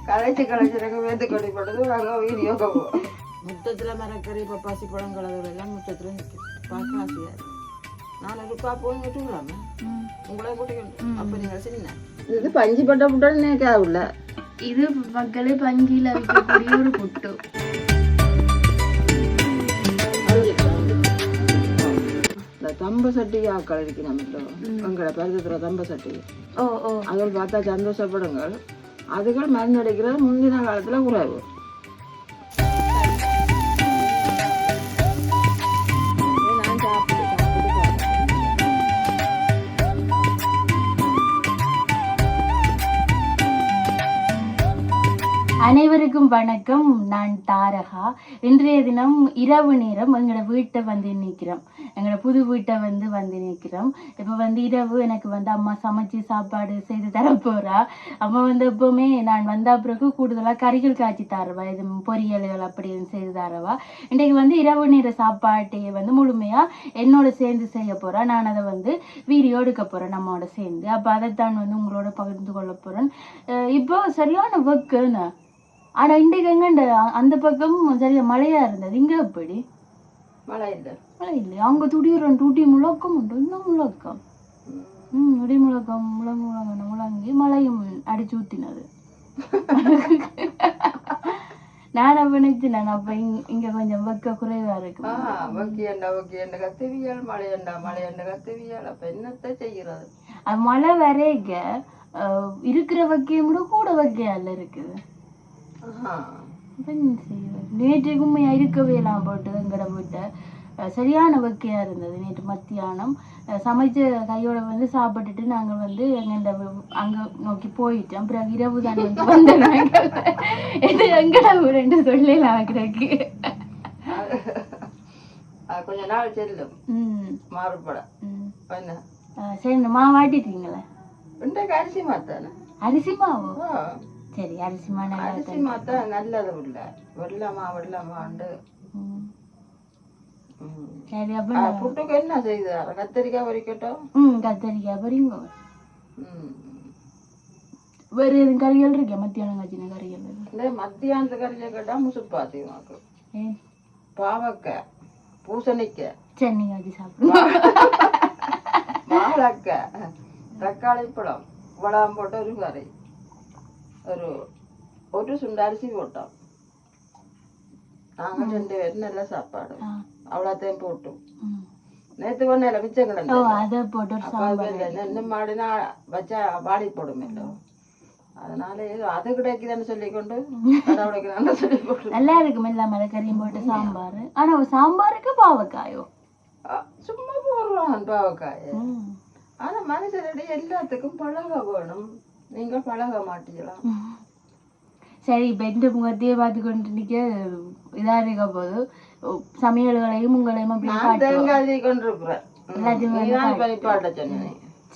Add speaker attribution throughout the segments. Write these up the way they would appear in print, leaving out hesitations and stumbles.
Speaker 1: களைச்சு எனக்கு வேந்து கொடி போட்டது வாங்க வீடியோ முத்தத்தில் மரக்கறி பப்பாசி பழங்கள் எல்லாம் முத்தத்தில் பார்க்க ஆசையாக இருக்கு. நான் ஒரு பாப்போம் விட்டுக்கலாமே உங்களே கூட்டிக்கணும். அப்போ நீங்கள் சின்ன இது பஞ்சு பட்ட புட்டன்னு நினைக்காதுல்ல,
Speaker 2: இது மக்களே பஞ்சியில் வைக்கக்கூடிய ஒரு புட்டு.
Speaker 1: இந்த தம்ப சட்டி ஆக்கள் இருக்கு நம்ம எங்களை பருத்தத்தில் தம்ப சட்டி. அதில் பார்த்தா சந்தோஷப்படுங்கள். அதுகள் மருந்து அடிக்கிறது முந்தின காலத்தில் குறைவு.
Speaker 2: அனைவருக்கும் வணக்கம். நான் தாரகா. இன்றைய தினம் இரவு நேரம் எங்களோட வீட்டை வந்து நிற்கிறோம். எங்களோட புது வீட்டை வந்து நிற்கிறோம். இப்போ இரவு எனக்கு அம்மா சமைச்சு சாப்பாடு செய்து தரப்போறா. அம்மா எப்பவுமே நான் வந்த பிறகு கூடுதலாக கறிகள் காய்ச்சி தரவா, இது பொரியல்கள் அப்படின்னு செய்து தரவா. இன்றைக்கு இரவு நேர சாப்பாட்டையை முழுமையாக என்னோட சேர்ந்து செய்ய போறா. நான் அதை வீடியோ எடுக்க போறேன் நம்மோட சேர்ந்து. அப்போ அதைத்தான் உங்களோட பகிர்ந்து கொள்ள போறேன். இப்போ சரியான ஒர்க்குன்னு. ஆனா இன்றைக்கு எங்க அந்த பக்கம் சரியா மழையா இருந்தது. இங்க எப்படி
Speaker 1: மழை இல்லை?
Speaker 2: மழை இல்லை. அங்க துடியுறன் டூட்டி முழக்கம் உண்டு. இன்னும் முழக்கம் இடி முழக்கம் முழங்கி மழையும் அடிச்சு ஊத்தினது. நான் அப்ப நினைச்சேன் அப்ப இங்க கொஞ்சம் வெக்க குறைவா இருக்கு.
Speaker 1: கத்துவியால் மழையண்டா கத்துவியால் அப்ப என்னத்தை செய்யறது?
Speaker 2: அது மழை வரைக்க இருக்கிற வக்கையும் கூட கூட வக்கையால இருக்குது. நேற்றுக்கும் இருக்கவே எல்லாம் போட்டு எங்கட வீட்டை சரியான வக்கையா இருந்தது. நேற்று மத்தியானம் சமைச்ச கையோட சாப்பிட்டுட்டு நாங்க எங்க அங்க நோக்கி போயிட்டோம். பிறகு இரவு தான் வந்த நாங்கள் இது எங்கட ஊரெண்டு சொல்லலாம் கிடக்கு.
Speaker 1: கொஞ்ச நாள் செல்லும் மாறுபட.
Speaker 2: சரி மா வாட்டிட்டீங்களா?
Speaker 1: அரிசி மாத்தானே.
Speaker 2: அரிசி மாவு? சரி அரிசி
Speaker 1: மாத்தா நல்லது இல்ல. வெள்ளமாண்டு
Speaker 2: சரி. அப்ப
Speaker 1: புட்டுக்கு என்ன செய்யுது? கத்திரிக்காய் பொரிக்கட்டும்.
Speaker 2: கத்திரிக்காய் பொரிங்க. வேற எதுவும் கறிகள் இருக்கா? மத்தியானம் காய்ச்சின கறிகள்
Speaker 1: இல்லை. மத்தியானத்து கறியை கேட்டா முசுப்பாத்தி உனக்கு. பாவக்காய், பூசணிக்காய்,
Speaker 2: சென்னி காய்ச்சி சாப்பிடுவோம்.
Speaker 1: வாழைக்காய், தக்காளி பழம், வளம் போட்ட ஒரு கறி, ஒரு சுண்ட அரிசி போட்டோம். நாங்க 2 பேரும் நல்ல சாப்பாடு. அவ்வளோத்தையும் போட்டு நேற்று ஒன்றும் மிச்சம் கிடந்து மாடினா வச்சா வாடி போடும். அதனால அது கிடைக்குதுன்னு சொல்லிக்கொண்டு சொல்லி போட்டு
Speaker 2: நல்லா இருக்கும். இல்லாம கறியும் போட்டு சாம்பார். ஆனா சாம்பாருக்கு பாவக்காயோ
Speaker 1: சும்மா போடுறோம் பாவக்காய. ஆனா மனுஷனுடைய எல்லாத்துக்கும் பழக வேணும். நீங்க பழக மாட்டீங்களா?
Speaker 2: சரி. இப்ப எந்த முகத்தையே பார்த்து கொண்டு நிக்க இதா இருக்க போது சமையல்களையும் உங்களையும்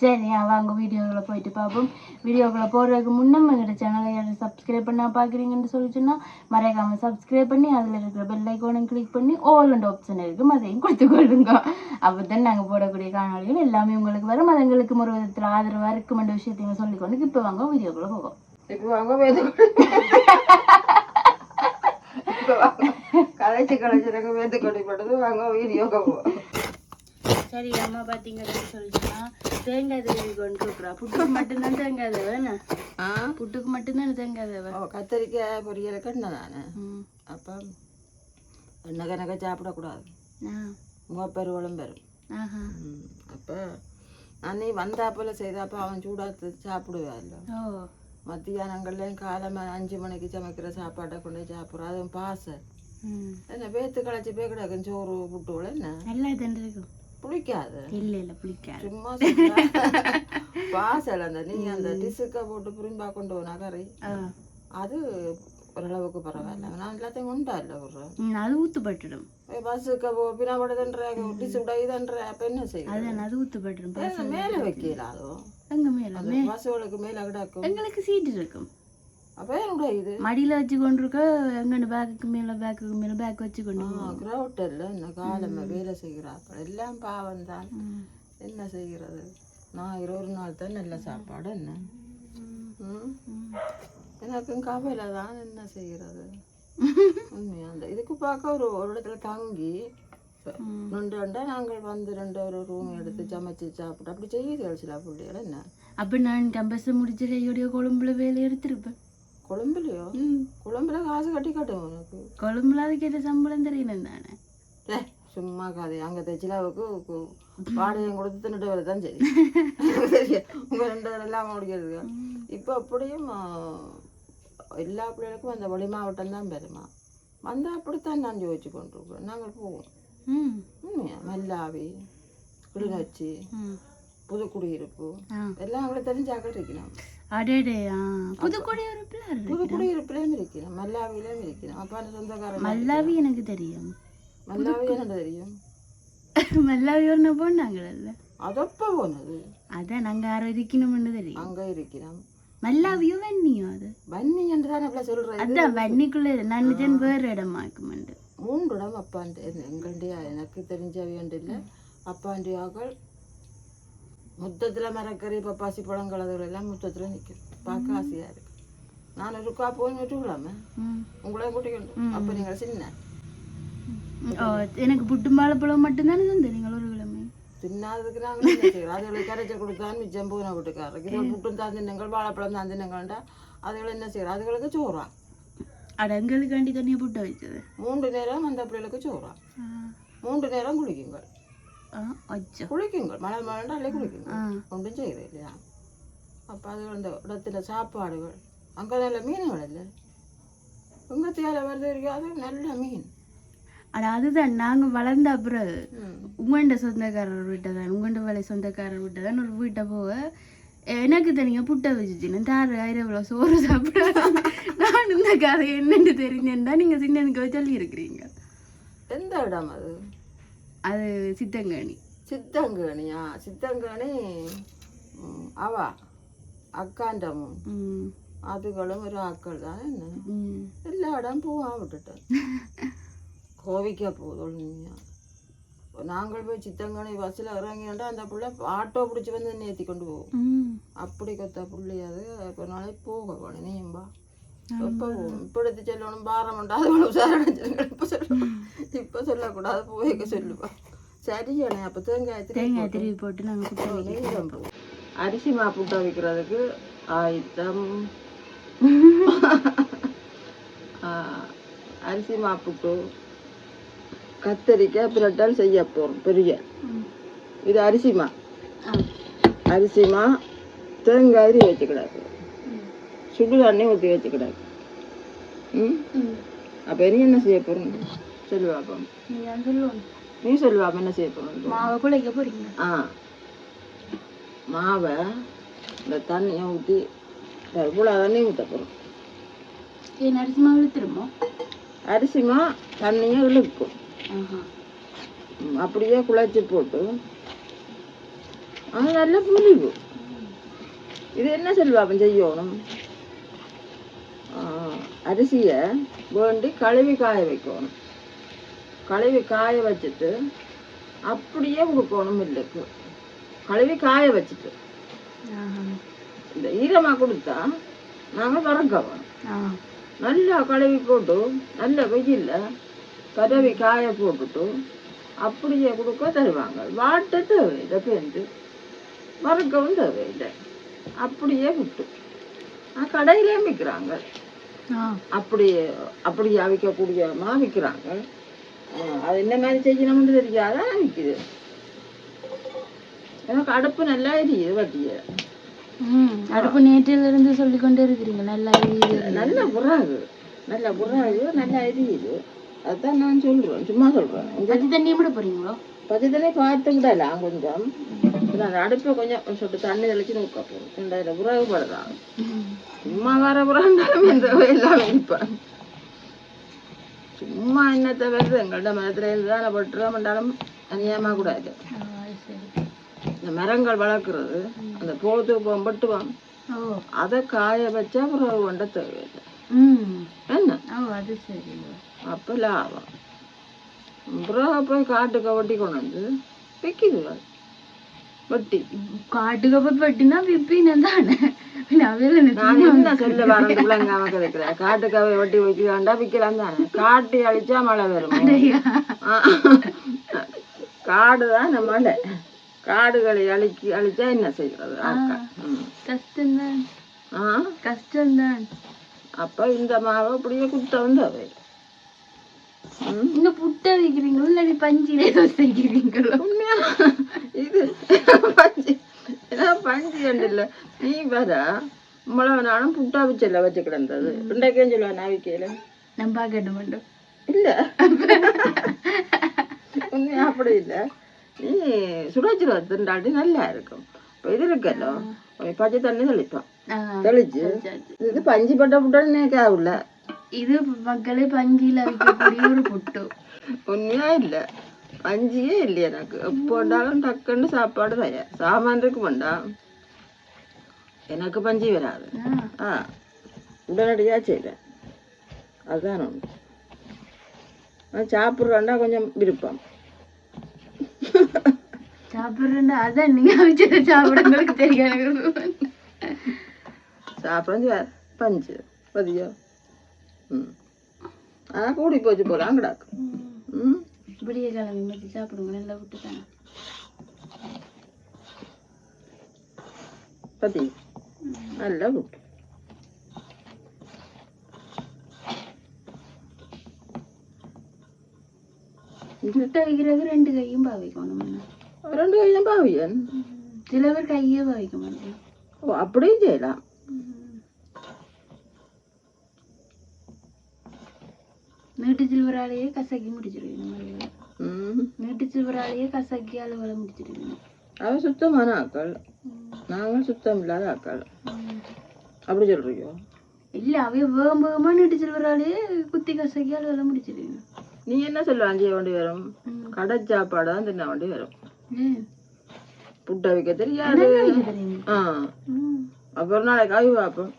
Speaker 2: சரி அவங்க வீடியோக்களை போயிட்டு பார்ப்போம். வீடியோக்களை போடுறதுக்கு முன்னம் எங்களோட சேனலை சப்ஸ்கிரைப் பண்ணா பாக்குறீங்கன்னு சொல்லி சொன்னா மறக்காம சப்ஸ்கிரைப் பண்ணி அதுல இருக்கிற பெல் ஐக்கானை கிளிக் பண்ணி ஆல் அண்ட் ஆப்ஷன் இருக்கும் அதையும் கொடுத்து கொள்ளுங்க. அப்பதான் நாங்க போடக்கூடிய காணொலிகள் எல்லாமே உங்களுக்கு வரும். அது எங்களுக்கு ஒரு விதத்துல ஆதரவா இருக்கும் என்ற விஷயத்தையும் சொல்லிக்கொண்டு இப்ப வாங்க வீடியோக்குள்ள போவோம்.
Speaker 1: களைச்சு எனக்கு வேந்து கொடி போட்டது வாங்க வீடியோக்கு போவோம்.
Speaker 2: சரி அம்மா பாத்தீங்கன்னு சொல்லிச்சுன்னா தேங்காய் தேவை கொண்டு இருக்கிறா. புட்டுக்கு மட்டும்தான் தேங்காய் தேவை. புட்டுக்கு மட்டும்தான் தேங்காய் தேவை.
Speaker 1: கத்திரிக்காய் பொரியலுக்கு எண்ணெய் தானே. அப்போ எண்ணெய் கணக்க சாப்பிடக்கூடாது. பெருவளம் பெறும். அப்போ நீ வந்தாப்புல செய்தாப்போ அவன் சூடாத்து சாப்பிடுவாள். மத்தியானங்கள்லையும் காலமாக 5 மணிக்கு சமைக்கிற சாப்பாட்டை கொண்டு சாப்பிட்றோம். அதுவும் பாசை என்ன பேத்து களைச்சி போய் கிடக்கும். சோறு புட்டுவோட என்ன
Speaker 2: நல்லா இருக்கும்.
Speaker 1: புளிக்காது.
Speaker 2: இல்லை இல்லை புளிக்காது.
Speaker 1: சும்மா பாசல் அந்த நீ அந்த டிசுக்கை போட்டு புரிம்பா கொண்டு போனா கறி அது ஓரளவுக்கு பரவாயில்ல. நான் எல்லாத்தையும் உண்டா இல்லை விடுறேன்.
Speaker 2: அது ஊத்துப்பட்டுடும்.
Speaker 1: பஸ்ஸுக்கு பின்னா போட்டதுன்ற டிசு விட இதுன்ற அப்போ என்ன செய்யும்?
Speaker 2: அது ஊத்துப்பட்டுடும்.
Speaker 1: மேலே வைக்கல. அதுவும்
Speaker 2: எங்க மேல
Speaker 1: பஸ்ஸுகளுக்கு மேலே கிடக்கும்.
Speaker 2: எங்களுக்கு சீட்டு இருக்கும்.
Speaker 1: அப்போ என்னோட இது
Speaker 2: மடியில் வச்சு கொண்டிருக்க எங்கன்னு பேக்குக்கு மேலே பேக் வச்சு கொண்டு
Speaker 1: கிரௌட்டில் என்ன காலமாக வேலை செய்கிறார்கள். எல்லாம் பாவம் தான். என்ன செய்கிறது? நான் 20 நாள் தான் நல்ல சாப்பாடு. என்ன எனக்கும் கவலை தான், என்ன செய்கிறது. உண்மையா அந்த இதுக்கு பார்க்க ஒரு இடத்துல தங்கி 2 நாங்கள் வந்து 2 ஒரு ரூம் எடுத்து சமைச்சு சாப்பிட்டு அப்படி செய்யுது சில பிள்ளைகள். என்ன
Speaker 2: அப்ப நான் கம்பஸ் முடிச்ச கையோடைய கொழும்புல வேலை எடுத்திருப்பேன்.
Speaker 1: கொழும்புலையோ? கொழும்புல காசு கட்டி கட்டுவோம் உனக்கு.
Speaker 2: கொழும்புல அதுக்கு ஏற்ற சம்பளம் தெரியணும் தானே.
Speaker 1: சும்மா கதை அங்கே தைச்சிலாவுக்கு வாடகையும் கொடுத்து தின்னுட்டு வரதான் சரி. உங்கள் 2 எல்லாம் முடிக்கிறது. இப்போ அப்படியும் எல்லா பிள்ளைகளுக்கும் அந்த வெளி மாவட்டம் தான் பெருமா வந்தால் அப்படித்தான் நான் யோசிச்சு கொண்டிருக்கிறோம். நாங்கள் போவோம். உண்மையா மல்லாவி, கிளிநொச்சி, புதுக்குடியிருப்பு எல்லாம் அவங்கள தெரிஞ்சாக்கள் இருக்கணும். புதுக்குடியிருப்புலையும் இருக்கணும், மல்லாவிலையும் இருக்கணும். அப்பா சொந்தக்காரன்
Speaker 2: மல்லாவி எனக்கு தெரியும்.
Speaker 1: மல்லாவி என்ன தெரியும்?
Speaker 2: மல்லாவி ஒரு போனாங்கல்ல,
Speaker 1: அதப்போ போனது.
Speaker 2: அதான் நாங்க யாரும் இருக்கணும்னு தெரியும்.
Speaker 1: அங்க இருக்கிறோம்.
Speaker 2: மல்லாவியோ வன்னியோ? அது
Speaker 1: வன்னி என்று தான் அப்படி சொல்றேன்.
Speaker 2: அதான் வன்னிக்குள்ள நான் வேறு இடமா இருக்குமெண்டு
Speaker 1: 3 இடம் அப்பாண்ட எங்களுடைய எனக்கு தெரிஞ்சவையண்டு இல்லை. அப்பாண்டியாக்கள் முத்தத்தில் மரக்கறி பப்பாசி பழங்கள் அதுகள் எல்லாம் முத்தத்தில் நிற்கும். பார்க்க ஆசையா இருக்கு. நான் இருக்கா போய் விட்டுக்கலாமே, உங்களையும் கூட்டிக்கொண்டு. அப்போ நீங்கள் சின்ன
Speaker 2: எனக்கு புட்டும் வாழைப்பழம் மட்டும்தானே தந்துறீங்களா ஒரு கிழமை?
Speaker 1: தின்னாததுக்கு நாங்கள் என்ன செய்கிறோம்? அதுகளை கரைச்சி கொடுத்தான் மிச்சம் பூனை வீட்டுக்காரருக்கு. இது புட்டும் தான் தின்னுங்கள், வாழைப்பழம் தான் தின்னுங்கள்டா. அதுகளை என்ன செய்கிறோம்? அதுகளுக்கு சோறா.
Speaker 2: அடங்களுக்காண்டி தண்ணியை புட்ட வச்சது 3
Speaker 1: நேரம் அந்த பிள்ளைகளுக்கு சோறா. 3 நேரம் குளிக்குங்கள். குளிக்குங்கள், மழை மழைண்டாலே குளிக்குங்கள். ஒன்றும் செய்கிறேன் இல்லையா? அப்போ அது அந்த இடத்துல சாப்பாடுகள் அங்கே நல்ல மீன்கள் இல்லை. உங்கத்தையால் வருது இருக்காது நல்ல மீன்.
Speaker 2: ஆனால் அதுதான் நாங்கள் வளர்ந்த அப்புறம் உங்கள்கிட்ட சொந்தக்காரர் வீட்டை தான், உங்கள்கிட்ட வேலை சொந்தக்காரர் வீட்டை தான் ஒரு வீட்டை போக எனக்கு தனியாக புட்டை வச்சுச்சுன்னு தாரு ஐரவளோ சோறு சாப்பிட நான் இந்த கதை என்னென்னு தெரிஞ்சேன்டா நீங்கள் சின்னனுக்கு சொல்லி இருக்கிறீங்க.
Speaker 1: எந்த இடம் அது?
Speaker 2: அது சித்தங்கேணி.
Speaker 1: சித்தங்கேணியா? சித்தங்கேணி அவா அக்காண்டமும் அதுகளும் ஒரு ஆக்கள் தான். என்ன எல்லா இடம் பூவாக விட்டுட்டேன். கோவிக்கா போகுது. நாங்கள் போய் சித்தங்கனி பஸ்ஸில் இறங்கினா அந்த பிள்ளை ஆட்டோ பிடிச்சி வந்து ஏற்றி கொண்டு போவோம். அப்படி கொத்த பிள்ளையாது. இப்போ நாளை போக வேணும் நீயும்பா. எப்போ இப்போ எடுத்து சொல்லணும் பாரம் உண்டாது உசாரணை. இப்போ சொல்லணும், இப்போ சொல்லக்கூடாது, போய்க்க சொல்லுப்பா. சரியானே. அப்போ தேங்காய்
Speaker 2: திருவி போட்டு நாங்கள்
Speaker 1: அரிசி மாப்புட்டா வைக்கிறதுக்கு ஆயத்தம். அரிசி மாப்புட்டு கத்தரிக்காய் பிரட்டால் செய்ய போகிறோம். பெரிய இது அரிசிமா. அரிசிமா தேங்காய் வச்சுக்கிடாது, சுடு தண்ணி ஊற்றி வச்சுக்கிடாது. அப்போ நீ என்ன செய்ய போகிறோம் சொல்லுவாப்பா? நீ சொல்லுவாப்பா என்ன செய்ய போகிறோம்?
Speaker 2: மாவை குழைக்க போறீங்க.
Speaker 1: மாவை இந்த தண்ணியை ஊற்றி இவ்வளோ தண்ணி ஊற்ற போகிறோம்.
Speaker 2: அரிசி மாவு இழுத்துருமோ?
Speaker 1: அரிசிமா தண்ணியை இழுக்கும். அப்படியே குழைச்சி போட்டு அது நல்ல புளிவு. இது என்ன சொல்லுவாப்பன் செய்யணும்? அரிசியை வேண்டி கழுவி காய வைக்கணும். கழுவி காய வச்சுட்டு அப்படியே கொடுக்கணும் மில்லுக்கு. கழுவி காய வச்சுட்டு இந்த ஈரமாக கொடுத்தா நாங்கள் வறக்கணும். நல்லா கழுவி போட்டு நல்ல வெயில்ல பதவி காய போட்டுட்டு அப்படியே கொடுக்க தருவாங்க. வாட்ட தேவையில்லை, பேருந்து வறுக்கவும் தேவையில்லை, அப்படியே விட்டு கடையிலே விற்கிறாங்க. அப்படியே அவிக்கக்கூடியமா விற்கிறாங்க. அது என்ன மாதிரி செய்யணும்னு தெரியாத விற்குது. எனக்கு அடுப்பு நல்லா எரியுது. வட்டிய
Speaker 2: அடுப்பு நேற்றில இருந்து சொல்லிக்கொண்டே இருக்கிறீங்க. நல்லா
Speaker 1: நல்ல புறாகு, நல்ல புறாகு, நல்லா எரியுது. அதுதான் நான் சொல்றேன், சும்மா சொல்றேன்.
Speaker 2: பச்சை தண்ணி விட போறீங்களோ?
Speaker 1: பச்சை தண்ணி பார்த்து விடலாம் கொஞ்சம். அந்த அடுப்பை கொஞ்சம் சொட்டு தண்ணி தெளிச்சு நோக்க போறோம். ரெண்டாயிரம் புறாகு படுதான். சும்மா வர புறாண்டாலும் இந்த எல்லாமே இருப்பேன். சும்மா என்னத்தை வருது எங்கள்கிட்ட மரத்துல இருந்துதான் பட்டுருவோம்ண்டாலும் அநியாயமா கூடாது. இந்த மரங்கள் வளர்க்குறது அந்த போது பட்டுவான், அதை காய வச்சா புறாகு கொண்ட தேவையில்லை. என்ன
Speaker 2: அது சரி.
Speaker 1: அப்போ லாபம். புறாக போய் காட்டுக்க வெட்டி கொண்டு வந்து விற்கிது. வெட்டி
Speaker 2: காட்டுக்க போய் வெட்டினா விற்பின தானே.
Speaker 1: நான் என்ன சொல்ல வரேன் விளங்காம கிடைக்கிறேன். காட்டுக்காவை ஒட்டி வைக்கலாண்டா விற்கலாம் தானே. காட்டு அழிச்சா மழை வரும். காடுதான் மழை. காடுகளை அழிச்சா என்ன செய்யறது?
Speaker 2: கஷ்டம்தான். கஷ்டம்தான்.
Speaker 1: அப்ப இந்த மாவை அப்படியே குட்ட வந்து அவை
Speaker 2: இந்த புட்டை வைக்கிறீங்களோ இல்லாட்டி பஞ்சிலே தோசை வைக்கிறீங்களோ?
Speaker 1: உண்மையா இது பஞ்சு பஞ்சு கண்டு இல்ல. நீ வர இவ்வளவு நாளும் புட்டா வச்சல வச்சு கிடந்தது. இன்றைக்கேன்னு சொல்லுவா நாவிக்கையில
Speaker 2: நான் பார்க்க மாட்டோம்.
Speaker 1: இல்ல உண்மையா அப்படி இல்ல. நீ சுடாச்சிருவா திண்டாட்டி நல்லா இருக்கும். இப்ப இது இருக்கല്ലോ பச்சை தண்ணி தெளிப்பான். தெளிச்சு இது பஞ்சு பட்ட புட்டான்னு நேக்காவுல
Speaker 2: இது மக்களே பஞ்சில வைக்கக்கூடிய ஒரு புட்டு.
Speaker 1: உண்மையா இல்ல பஞ்சியே இல்லையா எனக்கு. எப்போண்டாலும் டக்குன்னு சாப்பாடு தயார். சாமான் இருக்கு வேண்டாம் எனக்கு பஞ்சி வராது. உடனடியா செய்வேன். அதுதான் ஒன்று. சாப்பிட்றேன்டா கொஞ்சம் விருப்பம்.
Speaker 2: சாப்பிட்றேன்டா அதான் நீங்க வச்சத சாப்பிடுங்களுக்கு தெரியாது.
Speaker 1: சாப்பிட்றது பஞ்சு பதியோ. கூடி போச்சு போல அங்கடாக்கு.
Speaker 2: விடிய கிழமை வச்சு சாப்பிடுங்க நல்லா விட்டு தானே
Speaker 1: பத்தி நல்லா விட்டு.
Speaker 2: முட்டை வைக்கிறது 2 கையும் பாவிக்கணும்.
Speaker 1: 2 கையும் பாவியன்.
Speaker 2: சில பேர் கையே பாவிக்க மாட்டேன்.
Speaker 1: ஓ அப்படியும் செய்யலாம்.
Speaker 2: நீட்டு சில்வராலேயே கசக்கி முடிச்சிருவீங்க. நீட்டு சில்வராலேயே கசக்கி அலுவலை முடிச்சிருவீங்க.
Speaker 1: அவ சுத்தமான ஆக்கள். நாங்கள் சுத்தம் இல்லாத ஆக்கள். அப்படி சொல்றியோ? இல்ல
Speaker 2: அவைய வேகமா நீட்டு சில்வராலேயே குத்தி கசக்கி அலுவலை முடிச்சிருவீங்க.
Speaker 1: நீ என்ன சொல்லுவ? அஞ்சு வேண்டி வரும். கடை சாப்பாடுதான் தின்ன வேண்டி வரும். புட்டை வைக்க தெரியாது. அப்புறம் நாளைக்கு ஆய்வு பார்ப்போம்.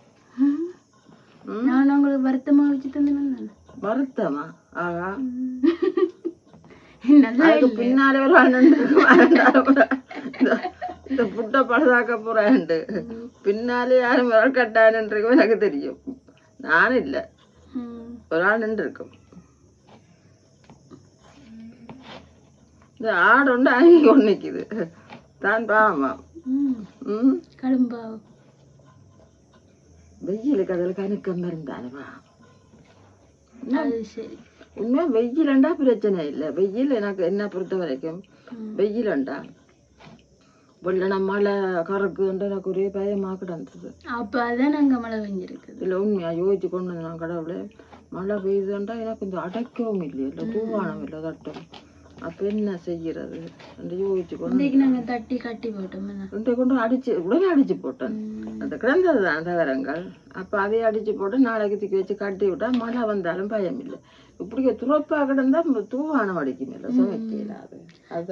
Speaker 2: நான் உங்களுக்கு வருத்தமா வச்சு தந்தேன்.
Speaker 1: வருத்தமா? ஆகா பின்னாலே ஒரு இந்த புட்டை பழுதாக்க போறாண்டு பின்னாலே யாரும் விரல் கட்டானுன்றதும் எனக்கு தெரியும். நானும் இல்ல ஒரு ஆள் நின்று இருக்கும். இந்த ஆடு ஒன்று அங்கி கொண்டு நிக்குது தான் பாவமா.
Speaker 2: கடும்பாவம்
Speaker 1: வெயிலுக்கு அதில் கணக்கம் இருந்தானவா.
Speaker 2: சரி
Speaker 1: உண்மையா வெயிலண்டா பிரச்சனை இல்லை. வெயில் எனக்கு என்ன பொறுத்த வரைக்கும் வெயிலண்டா வெள்ளன மழை கறக்குன்ற எனக்கு ஒரே பயமா கிடந்தது.
Speaker 2: அப்ப அதான் நாங்க மழை பெஞ்சிருக்கு.
Speaker 1: இல்லை உண்மையா யோசிச்சு கொண்டு வந்து நான் கடவுளே மழை பெய்யுதுண்டா எனக்கு இந்த அடைக்கவும் இல்லையா இல்லை தூவானம் இல்லை தட்டும். அப்ப என்ன செய்யறது யோசிச்சு கொண்டு
Speaker 2: நாங்க தட்டி கட்டி போட்டோம்.
Speaker 1: கொண்டு அடிச்சு உடனே அடிச்சு போட்டேன். அந்த கிடந்ததுதான் தகரங்கள். அப்ப அதையே அடிச்சு போட்டு நாளைக்கு தூக்கி வச்சு கட்டி விட்டா மழை வந்தாலும் பயம் இல்லை. இப்படியே துறப்பா கிடந்தா தூவானம் அடிக்கும் இல்லை சமைக்கலாது.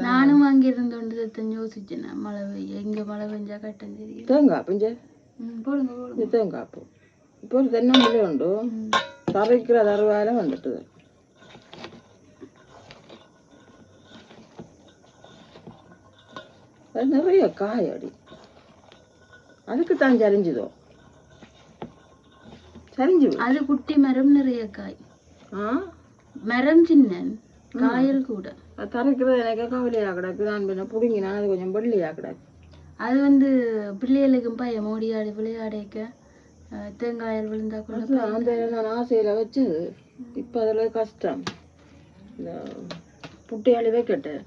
Speaker 2: நானும் அங்க இருந்து யோசிச்சேன் மழை பெய்ய இங்க மழை பெஞ்சா கட்டம் தெரியும்.
Speaker 1: தேங்காய் பிஞ்ச
Speaker 2: போடுங்க போடுங்க
Speaker 1: தேங்காய் பூ இப்போ ஒரு தென்னம்பிள்ளை உண்டு தரைக்கிற தருவாயில வந்துட்டு நிறைய காய் அடி. அதுக்கு தான் சரிஞ்சுதோ சரிஞ்சு
Speaker 2: அது குட்டி மரம் நிறைய காய். மரம் சின்ன காயல் கூட
Speaker 1: தரைக்கிறது எனக்கு கவலையா கிடக்கு. நான் பின்ன பிடுங்கினா அது கொஞ்சம் வெள்ளையா கிடக்கு.
Speaker 2: அது வந்து பிள்ளைகளுக்கும் பையன் மோடியாடி விளையாடைக்க தேங்காயில் விழுந்தா கூட
Speaker 1: அந்த நான் ஆசையில வச்சது. இப்ப அதுல கஷ்டம். இந்த புட்டையாளி வைக்கட்டேன்.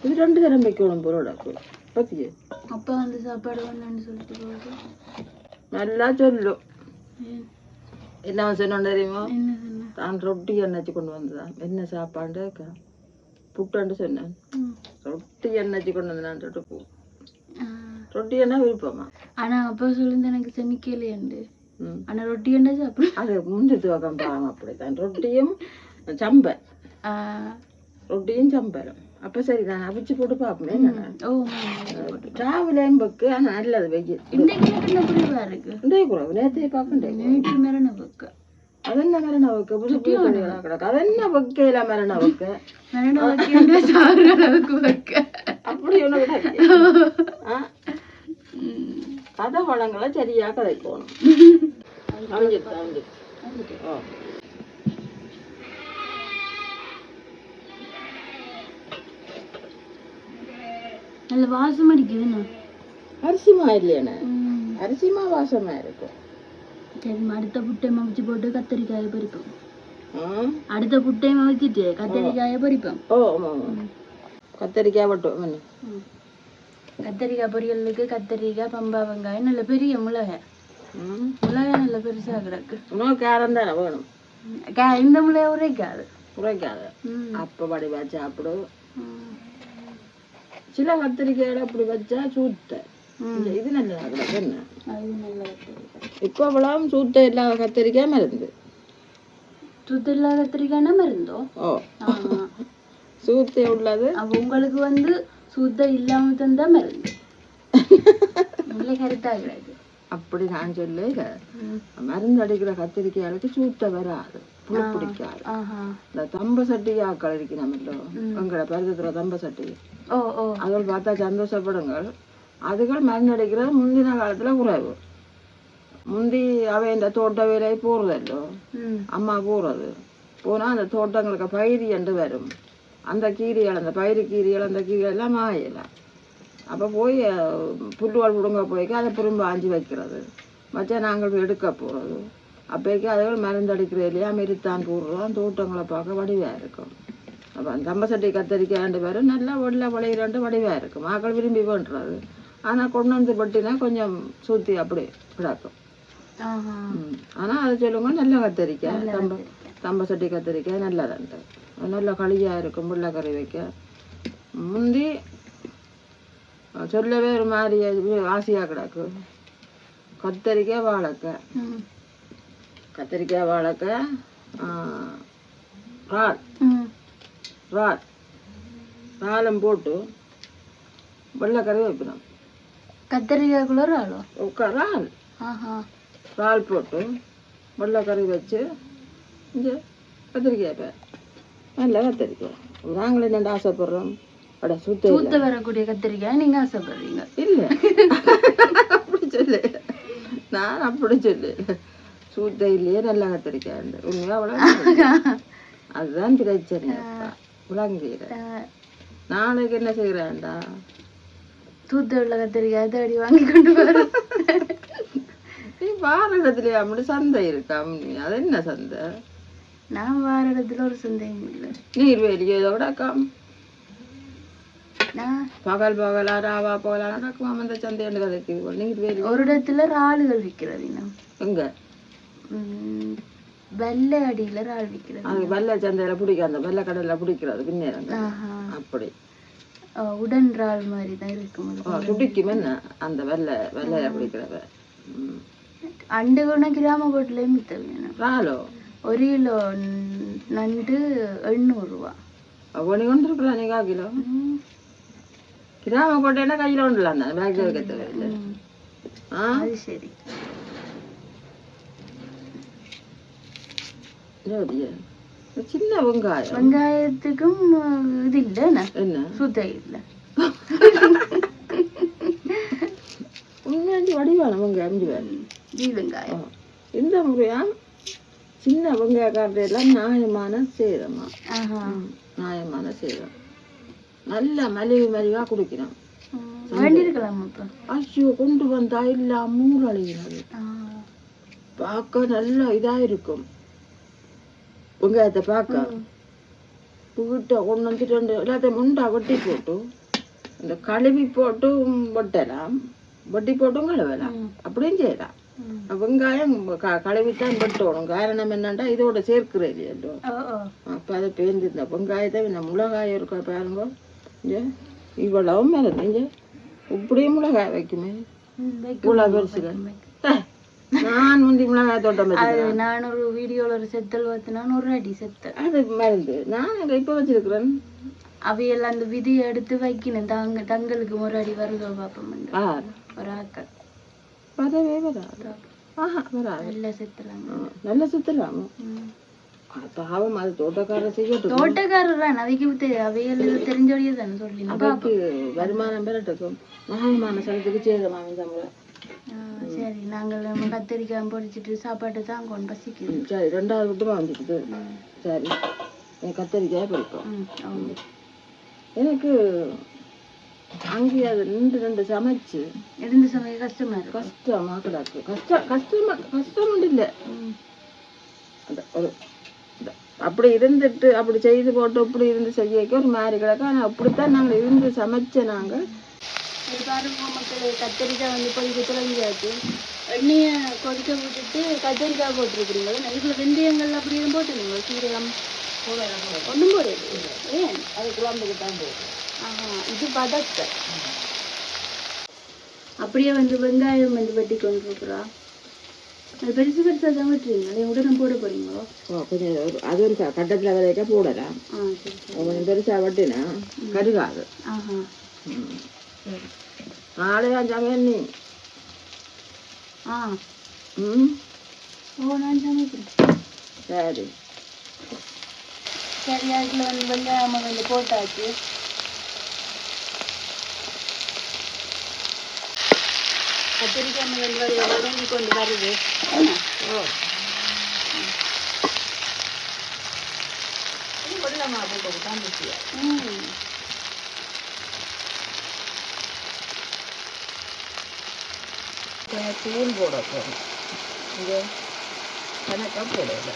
Speaker 1: இது 2 தரம் வைக்கணும் பொருளாக்கு பத்தியே.
Speaker 2: அப்ப வந்து சாப்பாடு வேணும்னு சொல்லிட்டு போகுது.
Speaker 1: நல்லா சொல்லும். என்ன சொன்னோம் தெரியுமா? தான் ரொட்டி எண்ணெய்ச்சி கொண்டு வந்ததான். என்ன சாப்பாடு புட்டாண்டு சொன்னேன். ரொட்டி எண்ணெய்ச்சி கொண்டு வந்தான்ட்டு போ. ரொட்டி என்ன விருப்பமா?
Speaker 2: ஆனா அப்பா சொல்லுங்க எனக்கு செமிக்கலையாண்டு. ஆனா ரொட்டி என்ன சாப்பிடு
Speaker 1: அது முந்தி துவக்கம் பாவம். அப்படித்தான் ரொட்டியும் சம்பல் ரொட்டியும் சம்பலும். அப்ப சரிதான் அவிச்சு போட்டு பாப்போமே. டிராவலையும் பக்கு ஆனா நல்லது வெயில். இன்றைக்கு குறவு நேற்றைய பார்க்க அதென்ன மரண வைக்க புது கிடக்கு. அதென்ன வைக்கல மரண வைக்க அப்படி ஒண்ணு கிடக்கு. கதை வளங்களை சரியா கதைக்கணும்.
Speaker 2: நல்ல வாசம் அடிக்குதுண்ணா.
Speaker 1: அரிசிமா இல்லையாண்ணே? அரிசிமா வாசமா இருக்கும்.
Speaker 2: சரி, அடுத்த புட்டையை மவிச்சு போட்டு கத்தரிக்காயை பறிப்போம். அடுத்த புட்டையை மவிச்சிட்டு கத்தரிக்காயை பறிப்போம்.
Speaker 1: ஓ கத்தரிக்காய் மட்டும்.
Speaker 2: கத்தரிக்காய் பொரியலுக்கு கத்தரிக்காய், பம்பா வெங்காயம், நல்ல பெரிய மிளகாய். மிளகாய் நல்ல பெருசா கிடக்கு.
Speaker 1: காரம் தானே வேணும்.
Speaker 2: இந்த மிளகாய் உரைக்காது.
Speaker 1: உரைக்காது. அப்ப படி வச்சா அப்படி சில கத்திரிக்காயில அப்படி வச்சா சூத்த. இது நல்லா கிடக்கு. என்ன இப்ப அவ்வளவு சூத்த இல்லாத கத்திரிக்காய் மருந்து.
Speaker 2: சூத்த இல்லாத கத்திரிக்காய்னா மருந்தோ?
Speaker 1: ஓ சூத்த உள்ளது.
Speaker 2: உங்களுக்கு வந்து சூத்த இல்லாம தந்தா மருந்து. கருத்தா கிடையாது. அப்படி நான் சொல்லு.
Speaker 1: மருந்து அடிக்கிற கத்திரிக்காய்க்கு சூத்த வராது, புளி பிடிக்காது. இந்த தம்ப சட்டி ஆக்கள் இருக்கணும்ல, எங்களை பருத்துற தம்ப சட்டி, அதுகள் பார்த்தா சந்தோஷப்படுங்க. அதுகள் மருந்து அடிக்கிறது முந்தின காலத்துல குறைவு. முந்தி அவை இந்த தோட்ட வேலையை போறதல்லோ, அம்மா போறது போனா அந்த தோட்டங்களுக்கு பயிரி என்று வரும். அந்த கீரைகள், அந்த பயிறு கீரைகள், அந்த கீரைகள் எல்லாம் மாயலாம். அப்போ போய் புல்லுவாள் விடுங்க போய்க்கு அதை திரும்ப ஆஞ்சி வைக்கிறது. வச்சா நாங்கள் எடுக்க போகிறது. அப்போக்கி அதுகள் மருந்து அடிக்கிறது இல்லையா, மெரித்தான் போடுறோம். தோட்டங்களை பார்க்க வடிவாக இருக்கும். அப்போ அந்த தம்பசட்டி கத்தரிக்காண்டு பேர் நல்லா வெள்ளை வளையிறாண்டு வடிவாக இருக்கும். ஆக்கள் விரும்பி பண்ணுறது. ஆனால் கொண்டு வந்து பட்டினா கொஞ்சம் சூத்தி அப்படி கிடக்கும். ஆனால் அது சொல்லுங்க, நல்ல கத்தரிக்காய், தம்பசட்டி கத்தரிக்காய் நல்லதான்ட்டு. நல்ல களியாக இருக்கும். புள்ள கறி வைக்க முந்தி சொல்லவே ஒரு மாதிரி ஆசையாக கிடக்கு. கத்தரிக்காய் வாழைக்காய், கத்தரிக்காய் வாழைக்காய், ராலம் போட்டு வெள்ளை கறி வைக்கணும்.
Speaker 2: கத்தரிக்காய்க்குள்ள
Speaker 1: ரால் ரால் போட்டு வெள்ளை கறி வச்சு இங்கே கத்திரிக்காய் பேர் நல்ல கத்திரிக்காய். நாங்களே என்ன ஆசைப்படுறோம், அட சுத்த
Speaker 2: வரக்கூடிய கத்திரிக்காய் நீங்க ஆசைப்படுறீங்க.
Speaker 1: இல்லை அப்படி சொல்லு, நான் அப்படி சொல்லு. சூத்த இல்லையே நல்ல கத்திரிக்காய் உண்மையா அவ்வளோ. அதுதான் பிரச்சனை. உலங்கீரை நாளைக்கு என்ன செய்யறான்டா,
Speaker 2: தூத்த உள்ள கத்திரிக்காய் தேடி வாங்கி கொண்டு வர.
Speaker 1: நீ வார இடத்துலயா அப்படி சந்தை இருக்கா? அது என்ன சந்தை?
Speaker 2: நான் வார இடத்துல ஒரு சந்தையும் இல்லை.
Speaker 1: நீர்வேலி ஏதோட பகல் பகலா ராவா போகலா நடக்குமா அந்த சந்தை கதைக்கு? நீர்வேலி
Speaker 2: ஒரு இடத்துல ராளுகள் விற்கிறது.
Speaker 1: எங்க?
Speaker 2: வெள்ளை அடியில ராள் விற்கிறது.
Speaker 1: அது வெள்ளை சந்தையில பிடிக்க, அந்த வெள்ளை கடல்ல பிடிக்கிறது பின்னேரம் அப்படி
Speaker 2: உடன் ராள் மாதிரி தான் இருக்கும்.
Speaker 1: துடிக்கும் என்ன அந்த வெள்ளை வெள்ளையில பிடிக்கிறத.
Speaker 2: அண்டு கொண்ட கிராம போட்டுலயும் வித்தவேணும்.
Speaker 1: ராலோ
Speaker 2: 1 கிலோ நண்டு 800 ரூபா.
Speaker 1: அவனி கொண்டு இருக்கலாம். நீ 1 கிலோ கிராம கோட்டைன்னா கையில கொண்டுலாம் தான் பேக் வைக்கிறது.
Speaker 2: அது சரி.
Speaker 1: சின்ன வெங்காயம்,
Speaker 2: வெங்காயத்துக்கும் இது இல்ல என்ன சுத்த இல்ல.
Speaker 1: உண்மையாண்டி வடிவான வெங்காயம்
Speaker 2: வெங்காயம்.
Speaker 1: இந்த முறையா சின்ன வெங்காயக்காரத்தையெல்லாம் நியாயமான சேரமா, நியாயமான சேரம். நல்ல மலிவு மலிவா குடிக்கிறோம். ஐயோ கொண்டு வந்தா இல்ல மூள் அழுகிறது. பார்க்க நல்லா இதா இருக்கும் வெங்காயத்தை பார்க்க. வீட்டை கொண்டு வந்துட்டு எல்லாத்தையும் முண்டா வெட்டி போட்டு இந்த கழுவி போட்டு வெட்டலாம், வெட்டி போட்டும் கழுவலாம், அப்படியும் செய்யலாம். வெங்காயம் கழுவித்தான் வெட்டணும். காரணம் என்னண்டா இதோட சேர்க்கிற இல்லையோ. அப்ப அதை பேர்ந்து இந்த வெங்காயத்தை இந்த மிளகாய் இருக்க பாருங்க. இவ்வளவு மேல நீங்க இப்படியும் மிளகாய் வைக்குமே இவ்வளவு பெருசுல. நான் முந்தி மிளகாய் தோட்டம் வச்சிருக்கேன்.
Speaker 2: நான் ஒரு வீடியோல ஒரு செத்தல் பார்த்தேன். 1 அடி செத்தல்
Speaker 1: அது மருந்து நான் அங்க இப்ப வச்சிருக்கிறேன்.
Speaker 2: அவையெல்லாம் அந்த விதியை எடுத்து வைக்கணும். தங்களுக்கு 1 அடி வருதோ பாப்போம். ஒரு ஆக்கள்
Speaker 1: வரவே வராது. வராது.
Speaker 2: நல்ல செத்தலாம்,
Speaker 1: நல்ல செத்தலாம். பாவம் அது தோட்டக்காரர் செய்யட்டும்.
Speaker 2: தோட்டக்காரர் தான் அவைக்கு அவையெல்லாம் தெரிஞ்சோடியே தானே சொல்லி
Speaker 1: வருமானம் பெறட்டும். நியாயமான சலத்துக்கு சேதமாக
Speaker 2: சரி நாங்கள் கத்திரிக்காய் பொரிச்சிட்டு சாப்பாட்டு தான் கொண்டு பசிக்குது.
Speaker 1: சரி 2வது விட்டுமா வந்துக்குது. சரி கத்திரிக்காய் பொரிப்போம். எனக்கு அங்கேயே அது 2 சமைச்சு
Speaker 2: இருந்து சமைக்க கஷ்டமா இருக்கு.
Speaker 1: கஷ்டமா கிடக்கு. கஷ்டம் இல்லை. ஒரு அப்படி இருந்துட்டு அப்படி செய்து போட்டு இப்படி இருந்து செய்யக்க ஒரு மாதிரி கிடக்கு. ஆனால் அப்படித்தான் நாங்கள் இருந்து சமைச்ச நாங்கள்.
Speaker 2: பாருங்க மக்கள், கத்திரிக்காய் வந்து பொறிக்க தொடங்கியாச்சு. எண்ணெயை கொதிக்க விட்டுட்டு கத்திரிக்காய் போட்டுருக்குறீங்களா? இதுல வெந்தயங்கள் அப்படி எதுவும் போட்டுருங்க. சீரகம் ஒன்றும் போடுறது ஏன்?
Speaker 1: அது குழம்புக்கு தான் போகுது.
Speaker 2: இது வதக்க. அப்படியே வந்து வெங்காயம் வந்து வெட்டி கொண்டு இருக்கிறா. அது பெருசு பெருசாக தான் வெட்டுறீங்களா? உடனே போட போறீங்களோ?
Speaker 1: கொஞ்சம் அது ஒரு கட்டத்தில் விதைக்க போடலாம். கொஞ்சம் பெருசாக வெட்டினா கருகாது. நாளைதான் சமையல் நீ?
Speaker 2: நான் சமைக்கிறேன்.
Speaker 1: சரி
Speaker 2: சரி, அதுக்குள்ள வந்து வெங்காயம் வந்து போட்டாச்சு. கத்திரிக்காய் வதங்கி கொண்டு வருது.
Speaker 1: தூள் போட போகிறோம். இங்கே கணக்காக போடல,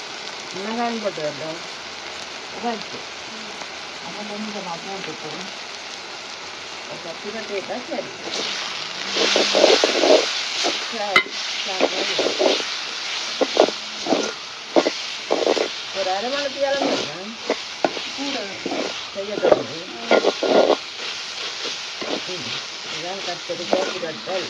Speaker 1: மிளகாயும் போட்டு வரலாம். அதாச்சு அதை கொஞ்சமாக போட்டுப்போம். கத்திரிக்காய் சரி ஒரு அரை மணிக்கு இளம் கூட செய்ய தொடங்கு. இதான் கத்திரிக்காய் புரட்டல்.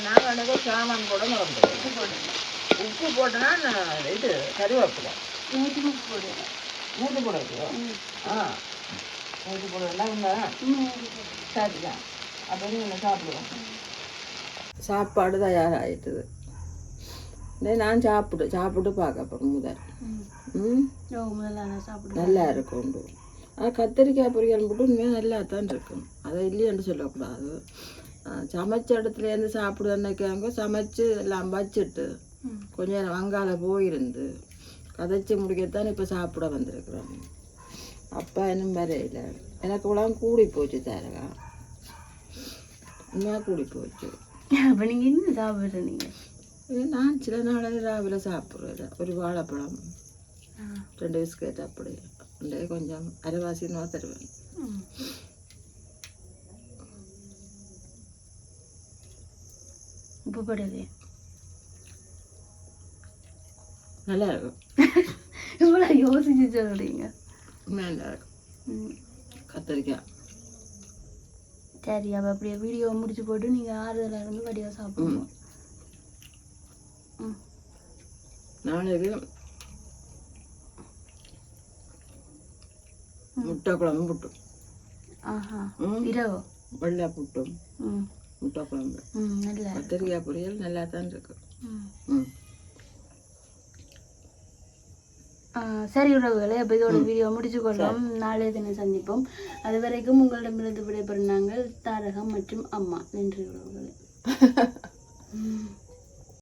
Speaker 1: நாங்கள் எனக்கு சாமான் கூட மறந்துடுவோம். உப்பு போட்டோன்னா இது கருவேப்பிலை
Speaker 2: உப்பு போடுவேன்.
Speaker 1: மூட்டு போட வைக்கிறோம். மூட்டு போடுறதுலாம் சரிதான். அப்படின்னு ஒன்று சாப்பிடுவோம். சாப்பாடு தயாராகிட்டுது. நான் சாப்பிட்டு பார்க்க அப்புறம் முதல் நல்லா இருக்கும். கத்திரிக்காய் பொரியல் போட்டு உண்மையாக நல்லா தான் இருக்கும். அதை இல்லைன்னு சொல்லக்கூடாது. சமைச்ச இடத்துலேருந்து சாப்பிடுறதுக்காங்க சமைச்சு எல்லாம் வச்சுட்டு கொஞ்சம் நேரம் வங்காள போயிருந்து கதைச்சி முடிக்கத்தான் இப்போ சாப்பிட வந்திருக்கிறோம். அப்பா இன்னும் வரையில. எனக்கு உலகம் கூடி போச்சு தாரகா, உண்மையாக கூடி போச்சு.
Speaker 2: அப்போ நீங்கள் இன்னும் சாப்பிட்றீங்க?
Speaker 1: நான் சில நாளைக்கு ராவில சாப்பிட்றேன். ஒரு வாழைப்பழம் 2 பிஸ்கட் அப்படி கொஞ்சம் அரைவாசின்னு தருவேன்.
Speaker 2: உப்பு போடுது
Speaker 1: நல்லா இருக்கும்.
Speaker 2: இவ்வளோ யோசிச்சு சொல்றீங்க.
Speaker 1: நல்லா இருக்கும் கத்திரிக்காய்.
Speaker 2: சரி, அப்போ அப்படியே வீடியோ முடிச்சு போட்டு நீங்கள் ஆறுதலாக இருந்து வடியாக சாப்பிடணும்.
Speaker 1: நாளைக்கு முட்டை குழம்பு புட்டும்.
Speaker 2: இரவு
Speaker 1: வெள்ளை புட்டும் முட்டை குழம்பு
Speaker 2: நல்லா
Speaker 1: கத்திரிக்காய் பொரியல் நல்லா தான் இருக்கு.
Speaker 2: சரி உறவுகளே, அப்போ இதோட வீடியோ முடிச்சு கொள்ளோம். நாளைய தினம் சந்திப்போம். அது வரைக்கும் உங்களிடமிருந்து விடைபெறும் நாங்கள் தாரகம் மற்றும் அம்மா. நன்றி உறவுகளே.